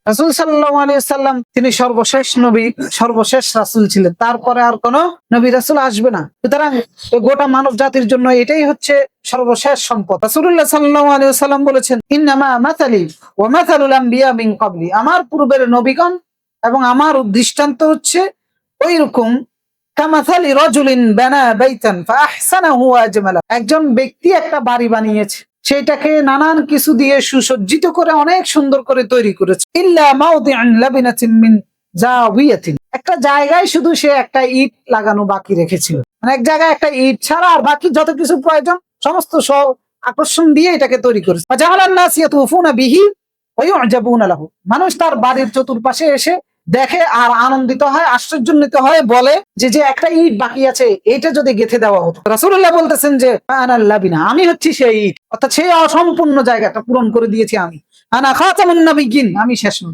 রাসূল সাল্লাল্লাহু আলাইহি সাল্লাম তিনি সর্বশেষ নবী, সর্বশেষ রাসূল ছিলেন। তারপরে আর কোনো নবী রাসূল আসবে না। সুতরাং গোটা মানব জাতির জন্য এটাই হচ্ছে সর্বশেষ সম্পদ। রাসূলুল্লাহ সাল্লাল্লাহু আলাইহি ওয়াসাল্লাম বলেছেন, ইন্নামা মাসালি ওয়া মাসালুল আমবিয়া মিন ক্বাবলি, আমার পূর্বের নবীগণ এবং আমার দৃষ্টান্ত হচ্ছে ওইরকম কামাসালি রাজুলিন বানা বাইতান ফাআহসানাহু ওয়া আজমালা, একজন ব্যক্তি একটা বাড়ি বানিয়েছে, সেটাকে নানান কিছু দিয়ে সুসজ্জিত করে অনেক সুন্দর করে তৈরি করেছে। ইল্লা মাউদিআন লাবিনাতিন মিন জাওিয়াতিন, একটা জায়গায় শুধু সে একটা ইট লাগানো বাকি রেখেছিল, মানে এক জায়গায় একটা ইট ছাড়া আর বাকি যত কিছু প্রয়োজন সমস্ত সব আকর্ষণ দিয়ে এটাকে তৈরি করেছে। ফাজাআলান নাস ইয়াতুফুনা বিহি ওয়া ইউজাবুনা লাহু, মানুষ তার বাড়ির চতুর্পাশে এসে দেখে আর আনন্দিত হয়, আশ্চর্যান্বিত হয়, বলে যে যে একটা ইট বাকি আছে, এটা যদি গেঁথে দেওয়া হতো। রাসূলুল্লাহ বলতেছেন যে আনাল লাবিনা, আমি হচ্ছি সেই ইট, অর্থাৎ সেই অসম্পূর্ণ জায়গাটা পূরণ করে দিয়েছি আমি। আনা খাতামুন নবিয়্যিন, আমি শেষ নবী।